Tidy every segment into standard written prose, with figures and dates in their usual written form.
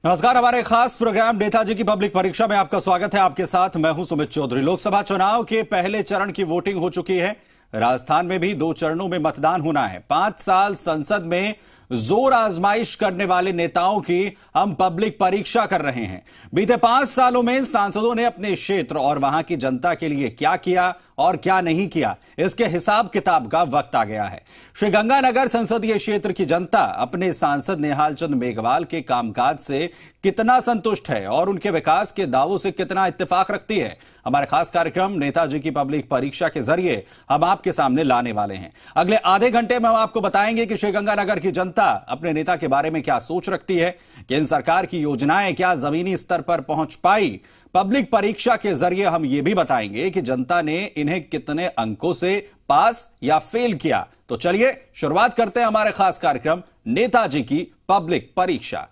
नमस्कार, हमारे खास प्रोग्राम नेताजी की पब्लिक परीक्षा में आपका स्वागत है। आपके साथ मैं हूं सुमित चौधरी। लोकसभा चुनाव के पहले चरण की वोटिंग हो चुकी है। राजस्थान में भी 2 चरणों में मतदान होना है। 5 साल संसद में जोर आजमाइश करने वाले नेताओं की हम पब्लिक परीक्षा कर रहे हैं। बीते 5 सालों में सांसदों ने अपने क्षेत्र और वहां की जनता के लिए क्या किया और क्या नहीं किया, इसके हिसाब किताब का वक्त आ गया है। श्रीगंगानगर संसदीय क्षेत्र की जनता अपने सांसद निहाल चंद मेघवाल के कामकाज से कितना संतुष्ट है और उनके विकास के दावों से कितना इत्तेफाक रखती है, हमारे खास कार्यक्रम नेताजी की पब्लिक परीक्षा के जरिए हम आपके सामने लाने वाले हैं। अगले आधे घंटे में हम आपको बताएंगे कि श्रीगंगानगर की जनता अपने नेता के बारे में क्या सोच रखती है, केंद्र सरकार की योजनाएं क्या जमीनी स्तर पर पहुंच पाई। पब्लिक परीक्षा के जरिए हम यह भी बताएंगे कि जनता ने इन्हें कितने अंकों से पास या फेल किया। तो चलिए शुरुआत करते हैं हमारे खास कार्यक्रम नेताजी की पब्लिक परीक्षा।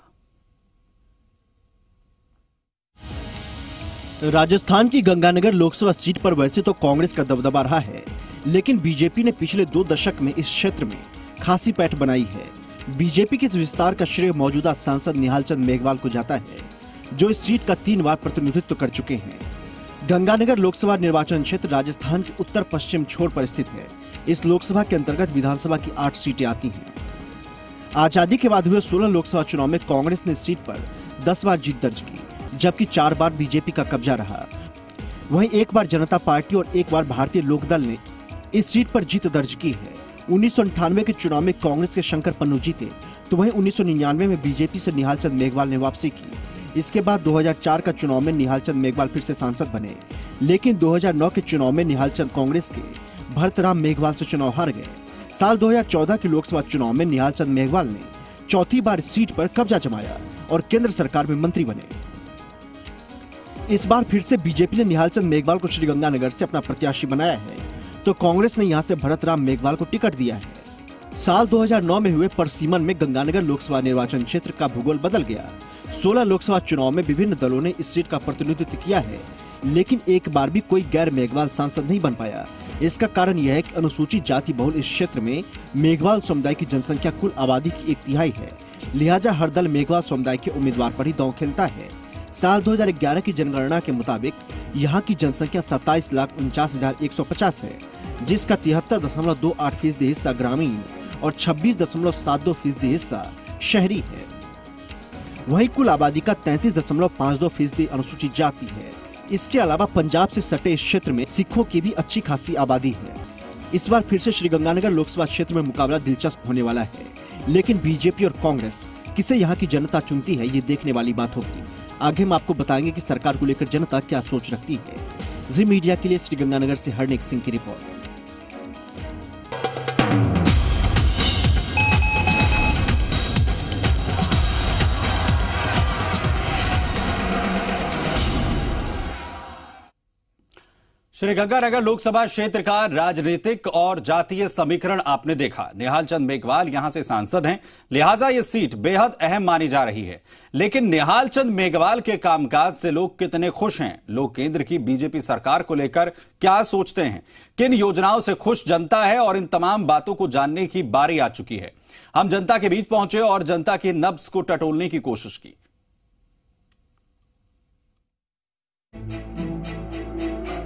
राजस्थान की गंगानगर लोकसभा सीट पर वैसे तो कांग्रेस का दबदबा रहा है, लेकिन बीजेपी ने पिछले 2 दशक में इस क्षेत्र में खासी पैठ बनाई है। बीजेपी के इस विस्तार का श्रेय मौजूदा सांसद निहाल चंद मेघवाल को जाता है, जो इस सीट का 3 बार प्रतिनिधित्व कर चुके हैं। गंगानगर लोकसभा निर्वाचन क्षेत्र राजस्थान के उत्तर पश्चिम छोर पर स्थित है। इस लोकसभा के अंतर्गत विधानसभा की 8 सीटें आती हैं। आजादी के बाद हुए 16 लोकसभा चुनाव में कांग्रेस ने इस सीट पर 10 बार जीत दर्ज की, जबकि 4 बार बीजेपी का कब्जा रहा। वहीं 1 बार जनता पार्टी और 1 बार भारतीय लोकदल ने इस सीट पर जीत दर्ज की है। 1998 के चुनाव में कांग्रेस के शंकर पन्नू जीते, तो वहीं 1999 में बीजेपी से निहाल चंद मेघवाल ने वापसी की। इसके बाद 2004 का चुनाव में निहाल चंद मेघवाल फिर से सांसद बने, लेकिन 2009 के चुनाव में निहाल चंद कांग्रेस के भरतराम मेघवाल से चुनाव हार गए। साल 2014 के लोकसभा चुनाव में निहाल चंद मेघवाल ने 4थी बार सीट पर कब्जा जमाया और केंद्र सरकार में मंत्री बने। इस बार फिर से बीजेपी ने निहाल चंद मेघवाल को श्रीगंगानगर से अपना प्रत्याशी बनाया है, तो कांग्रेस ने यहां से भरतराम मेघवाल को टिकट दिया है। साल 2009 में हुए परसीमन में गंगानगर लोकसभा निर्वाचन क्षेत्र का भूगोल बदल गया। 16 लोकसभा चुनाव में विभिन्न दलों ने इस सीट का प्रतिनिधित्व किया है, लेकिन एक बार भी कोई गैर मेघवाल सांसद नहीं बन पाया। इसका कारण यह है कि अनुसूचित जाति बहुल इस क्षेत्र में मेघवाल समुदाय की जनसंख्या कुल आबादी की 1/3 है, लिहाजा हर दल मेघवाल समुदाय के उम्मीदवार पर ही दांव खेलता है। साल 2011 की जनगणना के मुताबिक यहाँ की जनसंख्या 27,49,150 है, जिसका 73.28% हिस्सा ग्रामीण और 26.72% हिस्सा शहरी है। वहीं कुल आबादी का 33.52% अनुसूचित जाति है। इसके अलावा पंजाब से सटे इस क्षेत्र में सिखों की भी अच्छी खासी आबादी है। इस बार फिर से श्रीगंगानगर लोकसभा क्षेत्र में मुकाबला दिलचस्प होने वाला है, लेकिन बीजेपी और कांग्रेस किसे यहाँ की जनता चुनती है, ये देखने वाली बात होगी। आगे हम आपको बताएंगे कि सरकार को लेकर जनता क्या सोच रखती है। जी मीडिया के लिए श्रीगंगानगर से हरनेक सिंह की रिपोर्ट। श्रीगंगानगर लोकसभा क्षेत्र का राजनीतिक और जातीय समीकरण आपने देखा। निहाल चंद मेघवाल यहां से सांसद हैं, लिहाजा यह सीट बेहद अहम मानी जा रही है। लेकिन निहाल चंद मेघवाल के कामकाज से लोग कितने खुश हैं? लोग केंद्र की बीजेपी सरकार को लेकर क्या सोचते हैं? किन योजनाओं से खुश जनता है? और इन तमाम बातों को जानने की बारी आ चुकी है। हम जनता के बीच पहुंचे और जनता की नब्ज को टटोलने की कोशिश की।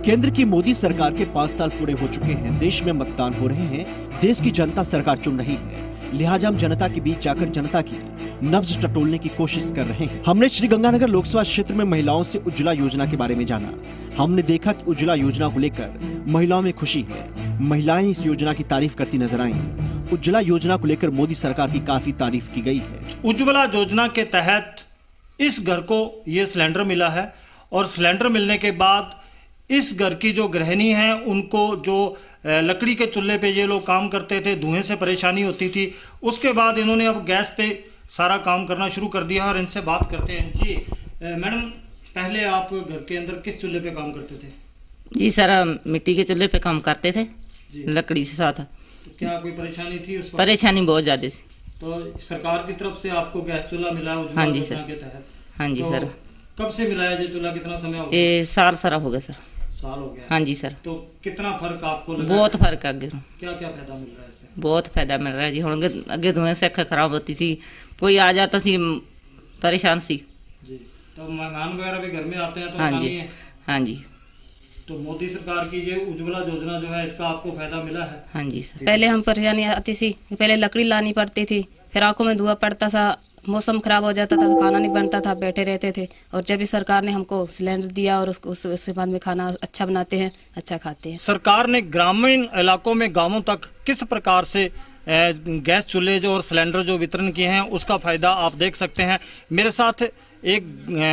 केंद्र की मोदी सरकार के 5 साल पूरे हो चुके हैं। देश में मतदान हो रहे हैं, देश की जनता सरकार चुन रही है, लिहाजा हम जनता के बीच जाकर जनता की नब्ज टटोलने की कोशिश कर रहे हैं। हमने श्रीगंगानगर लोकसभा क्षेत्र में महिलाओं से उज्ज्वला योजना के बारे में जाना। हमने देखा कि उज्ज्वला योजना को लेकर महिलाओं में खुशी है। महिलाएं इस योजना की तारीफ करती नजर आईं। उज्ज्वला योजना को लेकर मोदी सरकार की काफी तारीफ की गई है। उज्ज्वला योजना के तहत इस घर को ये सिलेंडर मिला है, और सिलेंडर मिलने के बाद इस घर की जो गृहिणी है, उनको जो लकड़ी के चूल्हे पे ये लोग काम करते थे, धुएं से परेशानी होती थी, उसके बाद इन्होंने अब गैस पे सारा काम करना शुरू कर दिया। और इनसे बात करते हैं। जी मैडम, पहले आप घर के अंदर किस चूल्हे पे काम करते थे? जी सर, मिट्टी के चूल्हे पे काम करते थे, लकड़ी से साथ। तो क्या कोई परेशानी थी उस वक्त? परेशानी बहुत ज्यादा थी। तो सरकार की तरफ से आपको गैस चूल्हा मिला उज्ज्वला योजना के तहत? हाँ जी सर। कब से मिला है ये चूल्हा? कितना समय हो गया? ये साल हो गया सर। साल हो गया? हाँ जी सर। तो कितना फर्क आपको लगा? बहुत फर्क आ गया। क्या क्या फायदा मिल रहा है इससे? बहुत फायदा मिल रहा है जी। हुण अगे धुएं से अख खराब होती सी, कोई आ जाता सी परेशान सी, तो मेहमान वगैरह भी घर में आते हैं तो हाँ आसानी जी, है। हाँ जी, तो मोदी सरकार की ये उज्ज्वला योजना जो है इसका आपको फायदा मिला है? हाँ जी सर। पहले हम परेशानी आती थी, पहले लकड़ी लानी पड़ती थी, फिर आंखों में धुआं पड़ता था, मौसम खराब हो जाता था तो खाना नहीं बनता था, बैठे रहते थे। और जब भी सरकार ने हमको सिलेंडर दिया और उसके बाद में खाना अच्छा बनाते हैं, अच्छा खाते हैं। सरकार ने ग्रामीण इलाकों में गांवों तक किस प्रकार से गैस चूल्हे जो और सिलेंडर जो वितरण किए हैं उसका फायदा आप देख सकते हैं। मेरे साथ एक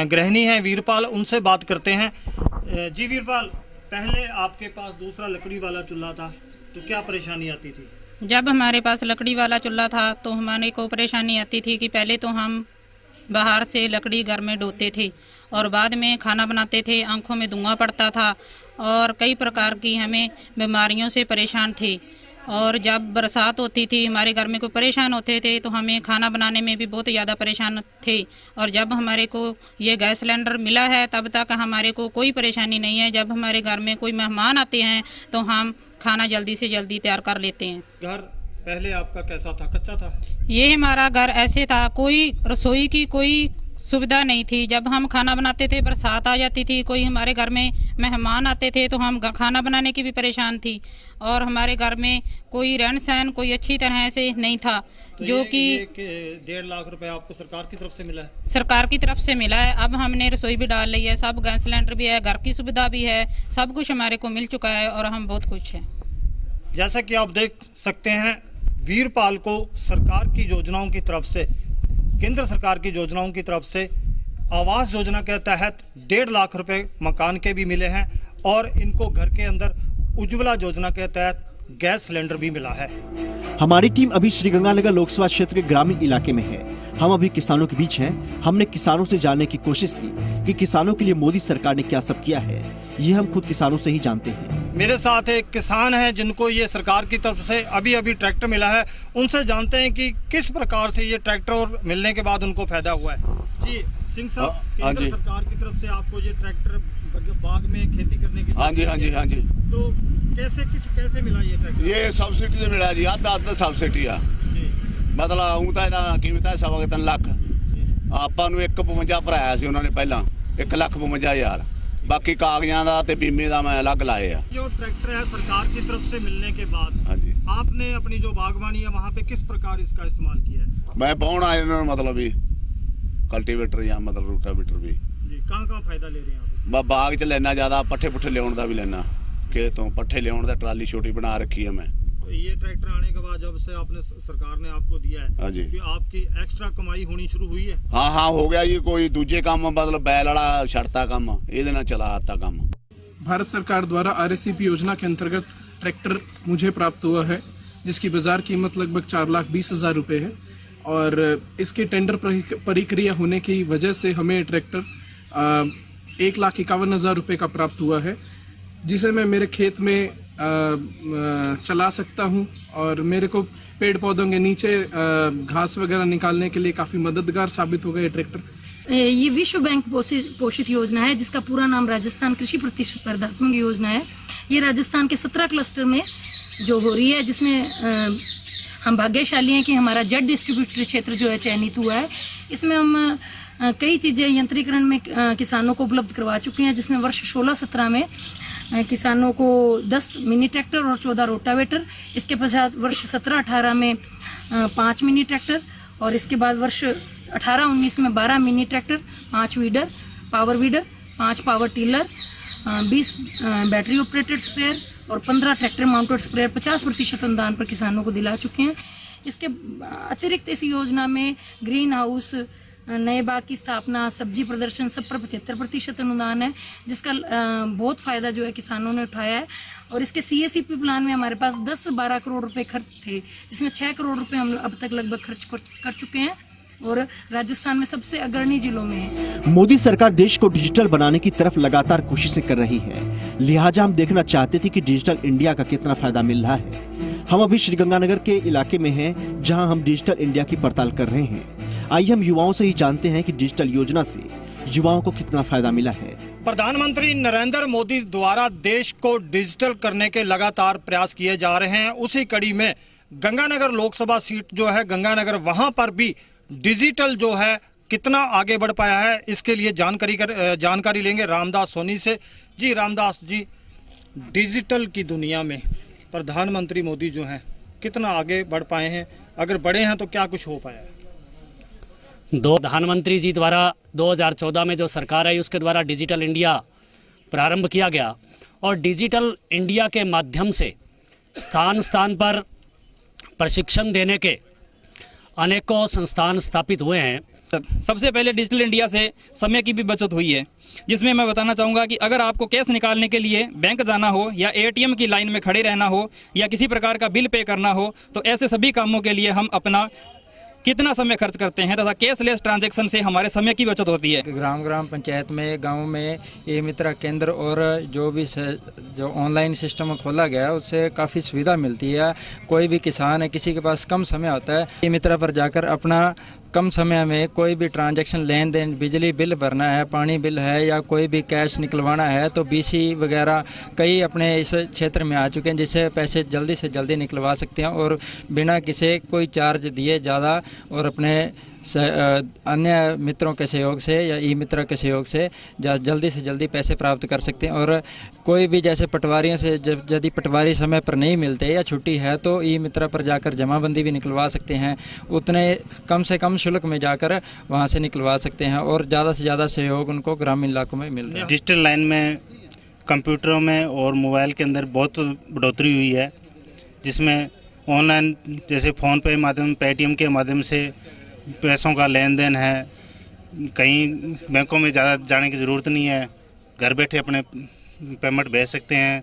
गृहिणी है वीरपाल, उनसे बात करते हैं। जी वीरपाल, पहले आपके पास दूसरा लकड़ी वाला चूल्हा था तो क्या परेशानी आती थी? जब हमारे पास लकड़ी वाला चूल्हा था तो हमारे को परेशानी आती थी कि पहले तो हम बाहर से लकड़ी घर में ढोते थे और बाद में खाना बनाते थे, आंखों में धुआं पड़ता था और कई प्रकार की हमें बीमारियों से परेशान थे। और जब बरसात होती थी हमारे घर में कोई परेशान होते थे तो हमें खाना बनाने में भी बहुत ज़्यादा परेशान थे। और जब हमारे को ये गैस सिलेंडर मिला है तब तक हमारे को कोई परेशानी नहीं है। जब हमारे घर में कोई मेहमान आते हैं तो हम खाना जल्दी से जल्दी तैयार कर लेते हैं। घर पहले आपका कैसा था, कच्चा था? ये हमारा घर ऐसे था, कोई रसोई की कोई सुविधा नहीं थी। जब हम खाना बनाते थे बरसात आ जाती थी, कोई हमारे घर में मेहमान आते थे तो हम खाना बनाने की भी परेशान थी और हमारे घर में कोई रहन सहन कोई अच्छी तरह से नहीं था। तो जो कि 1.5 लाख रुपए आपको सरकार की तरफ से मिला है? सरकार की तरफ से मिला है। अब हमने रसोई भी डाल ली है, सब गैस सिलेंडर भी है, घर की सुविधा भी है, सब कुछ हमारे को मिल चुका है और हम बहुत खुश हैं। जैसा कि आप देख सकते हैं, वीरपाल को सरकार की योजनाओं की तरफ से, केंद्र सरकार की योजनाओं की तरफ से आवास योजना के तहत 1.5 लाख रुपए मकान के भी मिले हैं और इनको घर के अंदर उज्ज्वला योजना के तहत गैस सिलेंडर भी मिला है। हमारी टीम अभी श्रीगंगानगर लोकसभा क्षेत्र के ग्रामीण इलाके में है। हम अभी किसानों के बीच हैं। हमने किसानों से जानने की कोशिश की कि किसानों के लिए मोदी सरकार ने क्या सब किया है। ये हम खुद किसानों से ही जानते हैं। मेरे साथ एक किसान है जिनको ये सरकार की तरफ से अभी अभी ट्रैक्टर मिला है। उनसे जानते हैं कि किस प्रकार से ये ट्रैक्टर मिलने के बाद उनको फायदा हुआ है। जी सिंह साहब, केंद्र सरकार की तरफ से आपको ये ट्रैक्टर बाग में खेती करने के लिए? हाँ जी। तो कैसे मिला ये ट्रैक्टर? ये सब्सिडी से मिला जी, आधा सब्सिडी आ। मतलब ऊँ ਤਾਂ ਇਹਦਾ ਕੀਮਤ ਹੈ 3.5 ਲੱਖ। ਆਪਾਂ ਨੂੰ 1.52 ਭਰਾਇਆ ਸੀ ਉਹਨਾਂ ਨੇ ਪਹਿਲਾਂ 1,52,000। बाकी कागजां दा ते बीमे दा मैं अलग लाए आ। जो ट्रैक्टर है सरकार की तरफ से मिलने के बाद, हाँ जी, आपने अपनी जो बागवानी है वहाँ पे किस प्रकार इसका इस्तेमाल किया है? मैं पाउण आए इन्होंने मतलब भी कल्टीवेटर या मतलब रूटावेटर भी। जी, कहाँ फायदा ले रहे हैं आप? बाग च लेना ज्यादा, पट्ठे पुट्ठे लियाउण दा भी लेना, खेतों पट्ठे लियाउण दा ट्राली छोटी बना रखी है मैं। तो ये ट्रैक्टर आने के बाद जब से आपने सरकार ने आपको दिया है, हाँ जी, कि आपकी एक्स्ट्रा कमाई होनी शुरू हुई है? हाँ हो गया जी। कोई दूजे काम मतलब बैल वाला छड़ता काम ये ना चला आता काम। भारत सरकार द्वारा RSCP योजना के अंतर्गत ट्रैक्टर मुझे प्राप्त हुआ है जिसकी बाजार कीमत लगभग 4,20,000 रुपए है और इसकी टेंडर प्रक्रिया होने की वजह से हमें ट्रैक्टर 1,51,000 रुपए का प्राप्त हुआ है, जिसे मैं मेरे खेत में चला सकता हूं और मेरे को पेड़ पौधों के नीचे घास वगैरह निकालने के लिए काफी मददगार साबित होगा ये ट्रैक्टर। ये विश्व बैंक पोषित योजना है जिसका पूरा नाम राजस्थान कृषि प्रतिस्पर्धात्मक योजना है। ये राजस्थान के 17 क्लस्टर में जो हो रही है, जिसमें हम भाग्यशाली हैं कि हमारा जेड डिस्ट्रीब्यूटर क्षेत्र जो है चयनित हुआ है। इसमें हम कई चीजें यंत्रीकरण में किसानों को उपलब्ध करवा चुके हैं, जिसमें वर्ष 16-17 में किसानों को 10 मिनी ट्रैक्टर और 14 रोटावेटर, इसके पश्चात वर्ष 17-18 में 5 मिनी ट्रैक्टर और इसके बाद वर्ष 18-19 में 12 mini tractor, 5 weeder, power weeder, 5 power tiller, 20 battery operated sprayer और 15 ट्रैक्टर माउंटेड स्प्रेयर 50% अनुदान पर किसानों को दिला चुके हैं। इसके अतिरिक्त इस योजना में ग्रीन हाउस, नए बाग की स्थापना, सब्जी प्रदर्शन सब पर 75% अनुदान है, जिसका बहुत फायदा जो है किसानों ने उठाया है। और इसके CACP प्लान में हमारे पास 10-12 करोड़ रुपए खर्च थे, जिसमें 6 करोड़ रुपए हम अब तक लगभग खर्च कर चुके हैं और राजस्थान में सबसे अग्रणी जिलों में है। मोदी सरकार देश को डिजिटल बनाने की तरफ लगातार कोशिशें कर रही है, लिहाजा हम देखना चाहते थे कि डिजिटल इंडिया का कितना फायदा मिल रहा है। हम अभी श्रीगंगानगर के इलाके में हैं, जहां हम डिजिटल इंडिया की पड़ताल कर रहे हैं। आइए हम युवाओं से ही जानते हैं कि डिजिटल योजना से युवाओं को कितना फायदा मिला है। प्रधानमंत्री नरेंद्र मोदी द्वारा देश को डिजिटल करने के लगातार प्रयास किए जा रहे हैं। उसी कड़ी में गंगानगर लोकसभा सीट जो है गंगानगर, वहां पर भी डिजिटल जो है कितना आगे बढ़ पाया है, इसके लिए जानकारी लेंगे रामदास सोनी से। जी रामदास जी, डिजिटल की दुनिया में प्रधानमंत्री मोदी जो हैं कितना आगे बढ़ पाए हैं, अगर बढ़े हैं तो क्या कुछ हो पाया है? प्रधानमंत्री जी द्वारा 2014 में जो सरकार आई उसके द्वारा डिजिटल इंडिया प्रारंभ किया गया और डिजिटल इंडिया के माध्यम से स्थान स्थान पर प्रशिक्षण देने के अनेकों संस्थान स्थापित हुए हैं। सबसे पहले डिजिटल इंडिया से समय की भी बचत हुई है, जिसमें मैं बताना चाहूँगा कि अगर आपको कैश निकालने के लिए बैंक जाना हो या एटीएम की लाइन में खड़े रहना हो या किसी प्रकार का बिल पे करना हो, तो ऐसे सभी कामों के लिए हम अपना कितना समय खर्च करते हैं तथा कैशलेस ट्रांजैक्शन से हमारे समय की बचत होती है। ग्राम पंचायत में, गांव में ई मित्र केंद्र और जो ऑनलाइन सिस्टम खोला गया उससे काफ़ी सुविधा मिलती है। कोई भी किसान है, किसी के पास कम समय होता है, ई मित्र पर जाकर अपना कम समय में कोई भी ट्रांजैक्शन, लेन देन, बिजली बिल भरना है, पानी बिल है या कोई भी कैश निकलवाना है तो बीसी वगैरह कई अपने इस क्षेत्र में आ चुके हैं, जिससे पैसे जल्दी से जल्दी निकलवा सकते हैं और बिना किसी कोई चार्ज दिए ज़्यादा और अपने अन्य मित्रों के सहयोग से या ई मित्र के सहयोग से जल्दी से जल्दी पैसे प्राप्त कर सकते हैं। और कोई भी जैसे पटवारियों से यदि पटवारी समय पर नहीं मिलते या छुट्टी है तो ई मित्र पर जाकर जमाबंदी भी निकलवा सकते हैं, उतने कम से कम शुल्क में जाकर वहां से निकलवा सकते हैं और ज़्यादा से ज़्यादा सहयोग उनको ग्रामीण इलाकों में मिल रहा है। डिजिटल लाइन में कंप्यूटरों में और मोबाइल के अंदर बहुत बढ़ोतरी हुई है, जिसमें ऑनलाइन जैसे फ़ोन पे माध्यम, पेटीएम के माध्यम से पैसों का लेन देन है, कहीं बैंकों में ज़्यादा जाने की ज़रूरत नहीं है, घर बैठे अपने पेमेंट भेज सकते हैं,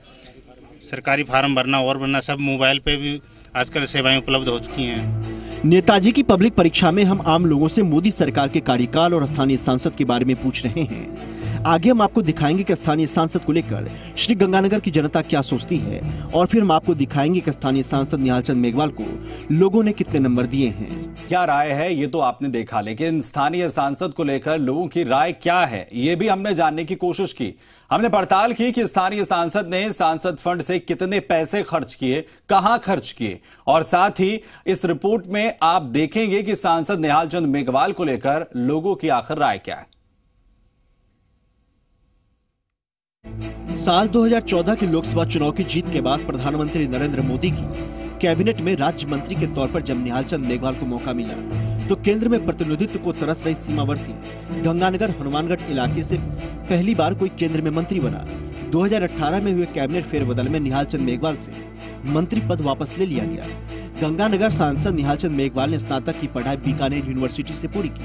सरकारी फार्म भरना और भरना सब मोबाइल पे भी आजकल सेवाएं उपलब्ध हो चुकी हैं। नेताजी की पब्लिक परीक्षा में हम आम लोगों से मोदी सरकार के कार्यकाल और स्थानीय सांसद के बारे में पूछ रहे हैं। आगे हम आपको दिखाएंगे कि स्थानीय सांसद को लेकर श्री गंगानगर की जनता क्या सोचती है और फिर हम आपको दिखाएंगे कि स्थानीय सांसद निहाल चंद मेघवाल को लोगों ने कितने नंबर दिए हैं। क्या राय है ये तो आपने देखा, लेकिन स्थानीय सांसद को लेकर लोगों की राय क्या है ये भी हमने जानने की कोशिश की। हमने पड़ताल की कि स्थानीय सांसद ने सांसद फंड से कितने पैसे खर्च किए, कहां खर्च किए, और साथ ही इस रिपोर्ट में आप देखेंगे कि सांसद निहाल चंद मेघवाल को लेकर लोगों की आखिर राय क्या है। साल 2014 के लोकसभा चुनाव की जीत के बाद प्रधानमंत्री नरेंद्र मोदी की कैबिनेट में राज्य मंत्री के तौर पर जब निहाल चंद मेघवाल को मौका मिला तो केंद्र में प्रतिनिधित्व को तरस रही सीमावर्ती गंगानगर हनुमानगढ़ इलाके से पहली बार कोई केंद्र में मंत्री बना। 2018 में हुए कैबिनेट फेरबदल में निहाल चंद मेघवाल से मंत्री पद वापस ले लिया गया। गंगानगर सांसद निहाल चंद मेघवाल ने स्नातक की पढ़ाई बीकानेर यूनिवर्सिटी से पूरी की।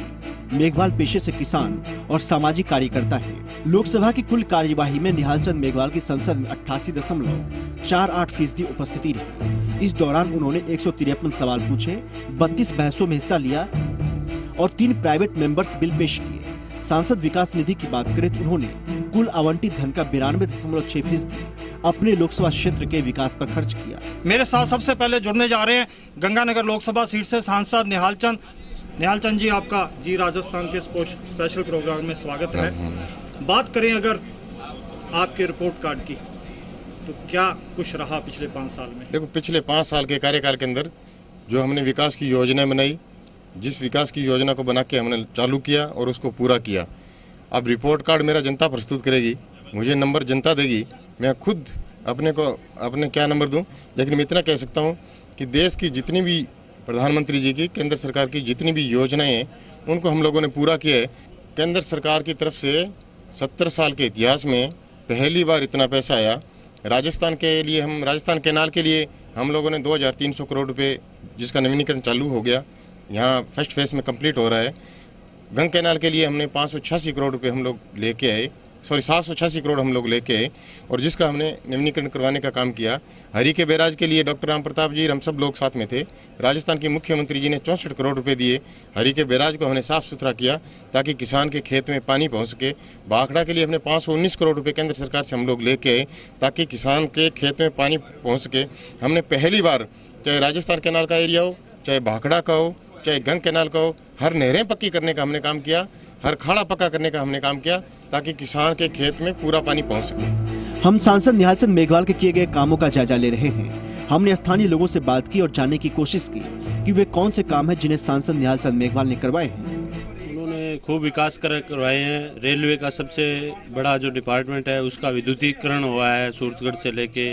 मेघवाल पेशे से किसान और सामाजिक कार्यकर्ता हैं। लोकसभा की कुल कार्यवाही में निहाल चंद मेघवाल की संसद में 88.48% उपस्थिति रही। इस दौरान उन्होंने 153 सवाल पूछे, 32 बहसों में हिस्सा लिया और 3 प्राइवेट मेंबर्स बिल पेश किए। सांसद विकास निधि की बात करें तो उन्होंने कुल आवंटित धन का 92.6% अपने लोकसभा क्षेत्र के विकास पर खर्च किया। मेरे साथ सबसे पहले जुड़ने जा रहे हैं गंगानगर लोकसभा सीट से सांसद निहाल चंद जी, आपका जी राजस्थान के स्पेशल प्रोग्राम में स्वागत है। बात करें अगर आपके रिपोर्ट कार्ड की तो क्या कुछ रहा पिछले 5 साल में? देखो, पिछले 5 साल के कार्यकाल के अंदर जो हमने विकास की योजनाएं बनाई, जिस विकास की योजना को बना के हमने चालू किया और उसको पूरा किया। अब रिपोर्ट कार्ड मेरा जनता प्रस्तुत करेगी, मुझे नंबर जनता देगी, मैं खुद अपने क्या नंबर दूं, लेकिन मैं इतना कह सकता हूं कि देश की जितनी भी प्रधानमंत्री जी की, केंद्र सरकार की जितनी भी योजनाएं हैं उनको हम लोगों ने पूरा किया है। केंद्र सरकार की तरफ से 70 साल के इतिहास में पहली बार इतना पैसा आया। राजस्थान के लिए, हम राजस्थान कैनाल के लिए हम लोगों ने 2300 करोड़ रुपये, जिसका नवीनीकरण चालू हो गया, यहाँ फर्स्ट फेज में कंप्लीट हो रहा है। गंग कैनाल के लिए हमने 586 करोड़ रुपए हम लोग लेके आए, 786 करोड़ हम लोग लेके आए और जिसका हमने नवीनीकरण करवाने का काम किया। हरी के बैराज के लिए डॉक्टर राम प्रताप जी, हम सब लोग साथ में थे। राजस्थान के मुख्यमंत्री जी ने 64 करोड़ रुपए दिए। हरी के बैराज को हमने साफ सुथरा किया ताकि किसान के खेत में पानी पहुँच सके। भाखड़ा के लिए हमने 519 करोड़ रुपये केंद्र सरकार से हम लोग लेके आए ताकि किसान के खेत में पानी पहुँच सके। हमने पहली बार, चाहे राजस्थान कैनाल का एरिया हो, चाहे भाखड़ा का हो, चाहे गंग कैनाल का हो, हर नहरें पक्की करने का हमने काम किया, हर खाड़ा पक्का करने का हमने काम किया ताकि किसान के खेत में पूरा पानी पहुंच सके। हम सांसद निहाल चंद मेघवाल के किए गए कामों का जायजा ले रहे हैं। हमने स्थानीय लोगों से बात की और जानने की कोशिश की कि वे कौन से काम हैं जिन्हें सांसद निहाल चंद मेघवाल ने करवाए हैं। उन्होंने खूब विकास करवाए हैं। रेलवे का सबसे बड़ा जो डिपार्टमेंट है उसका विद्युतीकरण हुआ है। सूरतगढ़ से लेके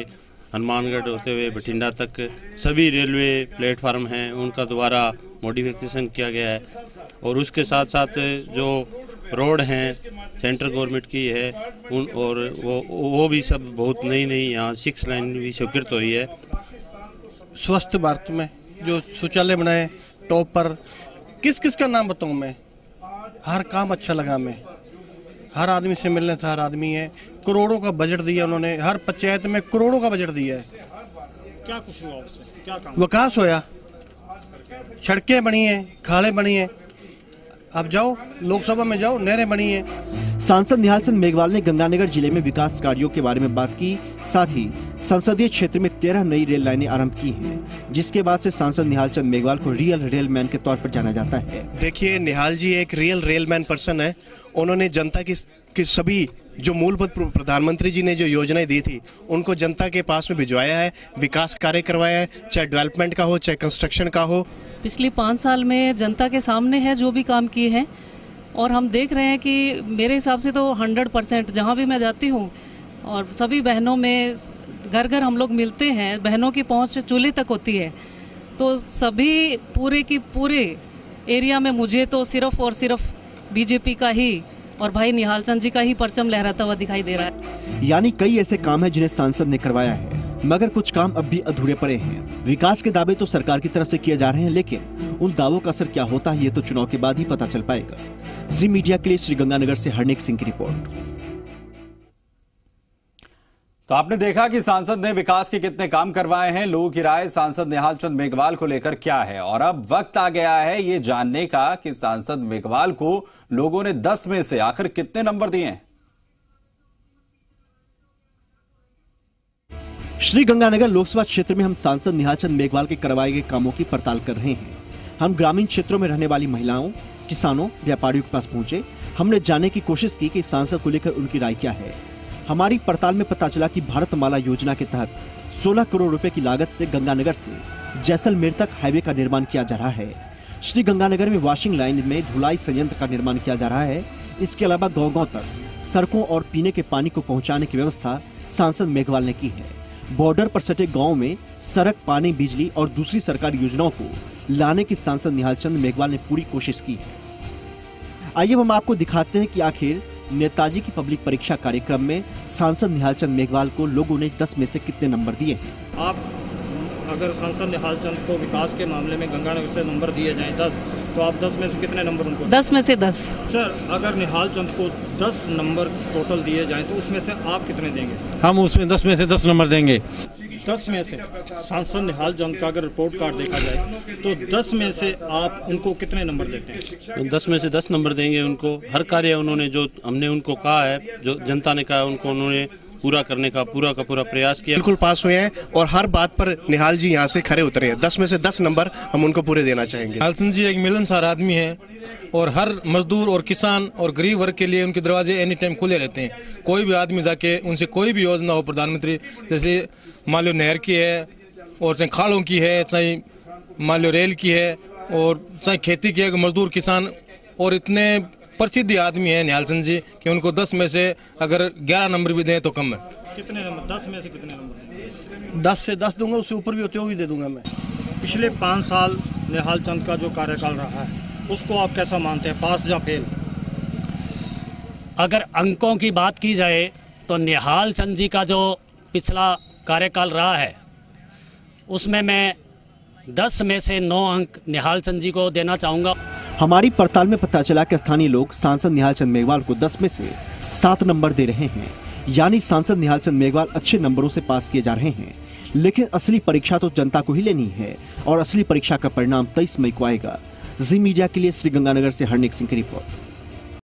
हनुमानगढ़ होते हुए बठिंडा तक सभी रेलवे प्लेटफार्म हैं उनका दोबारा मॉडिफिकेशन किया गया है। और उसके साथ साथ जो रोड हैं सेंट्रल गवर्नमेंट की है उन और वो भी सब बहुत नई यहाँ 6 लाइन भी स्वीकृत हुई है। स्वस्थ भारत में जो शौचालय बनाए टॉप पर, किस किस का नाम बताऊं मैं, हर काम अच्छा लगा मैं, हर आदमी से मिलने से हर आदमी है। करोड़ों का बजट दिया उन्होंने, हर पंचायत में करोड़ों का बजट दिया है। क्या कुछ हुआ उससे, क्या काम? विकास होया, सड़कें बनी है, खाले बनी है। अब जाओ लोकसभा में जाओ, नहरें बनी है। सांसद निहाल चंद मेघवाल ने गंगानगर जिले में विकास कार्यों के बारे में बात की। साथ ही संसदीय क्षेत्र में 13 नई रेल लाइनें आरंभ की हैं, जिसके बाद से सांसद निहाल चंद मेघवाल को रियल रेलमैन के तौर पर जाना जाता है। देखिए, निहाल जी एक रियल रेलमैन पर्सन है। उन्होंने जनता की सभी जो मूलभूत प्रधानमंत्री जी ने जो योजनाएं दी थी उनको जनता के पास में भिजवाया है, विकास कार्य करवाया है, चाहे डेवलपमेंट का हो चाहे कंस्ट्रक्शन का हो। पिछले 5 साल में जनता के सामने है जो भी काम किए हैं, और हम देख रहे हैं कि मेरे हिसाब से तो 100% जहाँ भी मैं जाती हूँ और सभी बहनों में घर घर हम लोग मिलते हैं, बहनों की पहुँच चूल्हे तक होती है। तो सभी पूरे एरिया में मुझे तो सिर्फ और सिर्फ बीजेपी का ही और भाई निहाल चंद जी का ही परचम लहराता हुआ दिखाई दे रहा है। यानी कई ऐसे काम हैं जिन्हें सांसद ने करवाया है, मगर कुछ काम अब भी अधूरे पड़े हैं। विकास के दावे तो सरकार की तरफ से किए जा रहे हैं, लेकिन उन दावों का असर क्या होता है ये तो चुनाव के बाद ही पता चल पाएगा। जी मीडिया के लिए श्रीगंगानगर से हरनेक सिंह की रिपोर्ट। तो आपने देखा कि सांसद ने विकास के कितने काम करवाए हैं। लोगों की राय सांसद निहाल चंद मेघवाल को लेकर क्या है, और अब वक्त आ गया है ये जानने का कि सांसद मेघवाल को लोगों ने 10 में से आखिर कितने नंबर दिए हैं। श्रीगंगानगर लोकसभा क्षेत्र में हम सांसद निहाल चंद मेघवाल के करवाए गए कामों की पड़ताल कर रहे हैं। हम ग्रामीण क्षेत्रों में रहने वाली महिलाओं, किसानों, व्यापारियों के पास पहुंचे। हमने जानने की कोशिश की कि सांसद को लेकर उनकी राय क्या है। हमारी पड़ताल में पता चला कि भारतमाला योजना के तहत 16 करोड़ रुपए की लागत से गंगानगर से जैसलमेर तक हाईवे का निर्माण किया जा रहा है। श्रीगंगानगर में वॉशिंग लाइन में धुलाई संयंत्र का निर्माण किया जा रहा है। इसके अलावा गांव-गांव तक सड़कों और पीने के पानी को पहुंचाने की व्यवस्था सांसद मेघवाल ने की है। बॉर्डर पर सटे गांव में सड़क, पानी, बिजली और दूसरी सरकारी योजनाओं को लाने की सांसद निहाल चंद मेघवाल ने पूरी कोशिश की है। आइए हम आपको दिखाते हैं कि आखिर नेताजी की पब्लिक परीक्षा कार्यक्रम में सांसद निहाल चंद मेघवाल को लोगों ने 10 में से कितने नंबर दिए हैं। आप अगर सांसद निहाल चंद को विकास के मामले में गंगानगर से नंबर दिए जाएं 10, तो आप 10 में से कितने नंबर उनको? 10 में से 10। सर, अगर निहाल चंद को 10 नंबर टोटल दिए जाएं तो उसमें से आप कितने देंगे? हम उसमें 10 में से 10 नंबर देंगे। 10 में से सांसद निहाल चंद का अगर रिपोर्ट कार्ड देखा जाए तो 10 में से आप उनको कितने नंबर देते हैं? 10 में से 10 नंबर देंगे उनको। हर कार्य उन्होंने जो हमने उनको कहा है, जो जनता ने कहा उनको उन्होंने पूरा करने का पूरा प्रयास किया। बिल्कुल पास हुए हैं और हर बात पर निहाल जी यहाँ से खरे उतरे हैं। 10 में से 10 नंबर हम उनको पूरे देना चाहेंगे। निहाल चंद जी एक मिलनसार आदमी है और हर मजदूर और किसान और गरीब वर्ग के लिए उनके दरवाजे एनी टाइम खुले रहते हैं। कोई भी आदमी जाके उनसे कोई भी योजना हो प्रधानमंत्री, जैसे मान लो नहर की है और चाहे खालों की है, चाहे मान लो रेल की है और चाहे खेती की है, मजदूर किसान, और इतने प्रसिद्ध आदमी है निहाल चंद जी कि उनको 10 में से अगर 11 नंबर भी दें तो कम है। कितने नंबर? 10 में से कितने नंबर? 10 से 10 दूंगा, उससे ऊपर भी होते हो भी दे दूंगा मैं। पिछले 5 साल निहाल चंद का जो कार्यकाल रहा है उसको आप कैसा मानते हैं, पास या फेल? अगर अंकों की बात की जाए तो निहाल चंद जी का जो पिछला कार्यकाल रहा है उसमें मैं 10 में से 9 अंक निहाल चंद जी को देना चाहूँगा। हमारी पड़ताल में पता चला कि स्थानीय लोग सांसद निहाल चंद मेघवाल को 10 में से 7 नंबर दे रहे हैं। यानी सांसद निहाल चंद मेघवाल अच्छे नंबरों से पास किए जा रहे हैं। लेकिन असली परीक्षा तो जनता को ही लेनी है और असली परीक्षा का परिणाम 23 मई को आएगा। जी मीडिया के लिए श्रीगंगानगर से हरनेक सिंह की रिपोर्ट।